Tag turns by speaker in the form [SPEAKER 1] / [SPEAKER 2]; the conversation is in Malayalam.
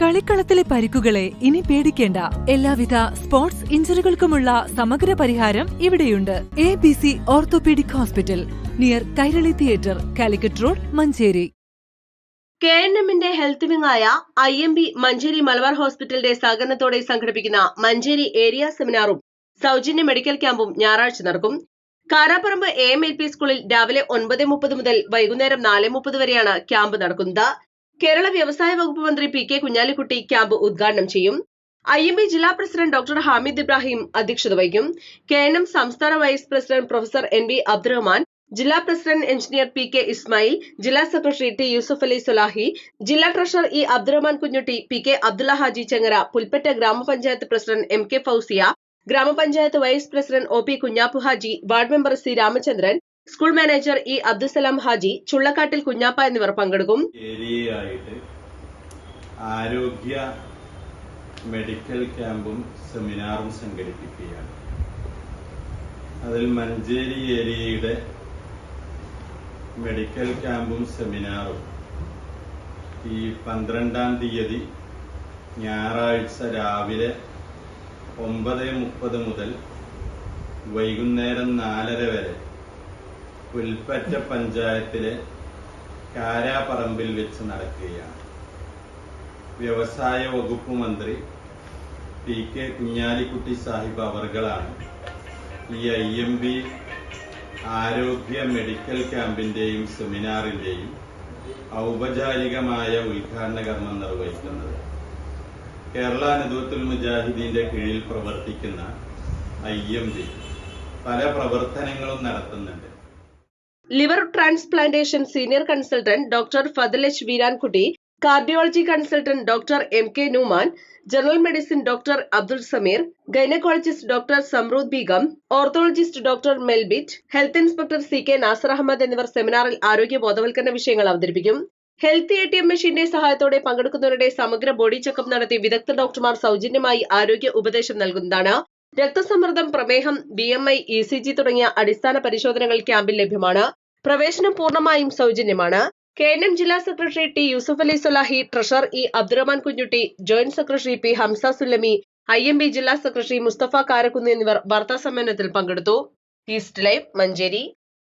[SPEAKER 1] കളിക്കളത്തിലെ പരിക്കുകളെ ഇനി പേടിക്കേണ്ട. എല്ലാവിധ സ്പോർട്സ് ഇഞ്ചുറികൾക്കുമുള്ള സമഗ്ര പരിഹാരം ഇവിടെയുണ്ട്. ABC orthopaedic hospital, near Kairali theatre, Calicut road, Manjeri.
[SPEAKER 2] KNMന്റെ ഹെൽത്ത് വിംഗായ IMB മഞ്ചേരി മലബാർ ഹോസ്പിറ്റലിന്റെ സഹകരണത്തോടെ സംഘടിപ്പിക്കുന്ന മഞ്ചേരി ഏരിയ സെമിനാറും സൗജന്യ മെഡിക്കൽ ക്യാമ്പും ഞായറാഴ്ച നടക്കും. കാരാപ്പറമ്പ് AMLP സ്കൂളിൽ രാവിലെ 9:30 മുതൽ വൈകുന്നേരം 4:30 വരെയാണ് ക്യാമ്പ് നടക്കുന്നത്. കേരള വ്യവസായ വകുപ്പ് മന്ത്രി PK കുഞ്ഞാലിക്കുട്ടി ക്യാമ്പ് ഉദ്ഘാടനം ചെയ്യും. IMB ജില്ലാ പ്രസിഡന്റ് ഡോക്ടർ ഹാമിദ് ഇബ്രാഹിം അധ്യക്ഷത വഹിക്കും. KNM സംസ്ഥാന vice president professor NB Abdurahman, ജില്ലാ പ്രസിഡന്റ് എഞ്ചിനീയർ PK ഇസ്മായിൽ, ജില്ലാ സെക്രട്ടറി T യൂസഫ് അലി സൊലാഹി, ജില്ലാ treasurer E Abdurahman Kunhutty, PK Abdulla Haji Chengara, Pulpatta ഗ്രാമപഞ്ചായത്ത് പ്രസിഡന്റ് MK ഫൗസിയ, ഗ്രാമപഞ്ചായത്ത് vice president OP Kunhappu Haji, ward member C Ramachandran, school manager E Abdussalam Haji, Chullakkattil Kunhappa എന്നിവർ പങ്കെടുക്കും.
[SPEAKER 3] ആരോഗ്യ മെഡിക്കൽ ക്യാമ്പും സെമിനാറും സംഘടിപ്പിക്കുകയാണ്. അതിൽ മഞ്ചേരി ഏരിയയുടെ മെഡിക്കൽ ക്യാമ്പും സെമിനാറും ഈ 12-ാം തീയതി ഞായറാഴ്ച രാവിലെ 9:30 മുതൽ വൈകുന്നേരം 4:30 വരെ പുൽപ്പറ്റ പഞ്ചായത്തിലെ കാരാപ്പറമ്പിൽ വെച്ച് നടക്കുകയാണ്. വ്യവസായ വകുപ്പ് മന്ത്രി PK കുഞ്ഞാലിക്കുട്ടി സാഹിബ് അവർകളാണ് ഈ IMB ആരോഗ്യ മെഡിക്കൽ ക്യാമ്പിന്റെയും സെമിനാറിന്റെയും ഔപചാരികമായ ഉദ്ഘാടന കർമ്മം നിർവഹിക്കുന്നത്. കേരള നദുവത്തുൽ മുജാഹിദീന്റെ കീഴിൽ പ്രവർത്തിക്കുന്ന IMB പല പ്രവർത്തനങ്ങളും നടത്തുന്നുണ്ട്.
[SPEAKER 2] Liver transplantation senior consultant doctor Fadal H Veerankutty, cardiology consultant doctor MK Numan, general medicine doctor Abdul Sameer, gynaecologist doctor Samrud Beegum, orthologist doctor Melbit, health inspector CK Nasar Ahammed എന്നിവർ സെമിനാറിൽ ആരോഗ്യ ബോധവൽക്കരണ വിഷയങ്ങൾ അവതരിപ്പിക്കും. ഹെൽത്ത് ATM മെഷീന്റെ സഹായത്തോടെ പങ്കെടുക്കുന്നവരുടെ സമഗ്ര ബോഡി ചെക്കപ്പ് നടത്തി വിദഗ്ധ ഡോക്ടർമാർ സൗജന്യമായി ആരോഗ്യ ഉപദേശം നൽകുന്നതാണ്. രക്തസമ്മർദ്ദം, പ്രമേഹം, BMI, ECG തുടങ്ങിയ അടിസ്ഥാന പരിശോധനകൾ ക്യാമ്പിൽ ലഭ്യമാണ്. പ്രവേശനം പൂർണ്ണമായും സൗജന്യമാണ്. KNM ജില്ലാ secretary T Yusuf Ali Swalahi, treasurer E Abdurahman Kunhutty, joint secretary P Hamza Sullami, IMB ജില്ലാ സെക്രട്ടറി മുസ്തഫ കാരക്കുന്ന് എന്നിവർ വാർത്താ സമ്മേളനത്തിൽ പങ്കെടുത്തു. East Live, Manjeri.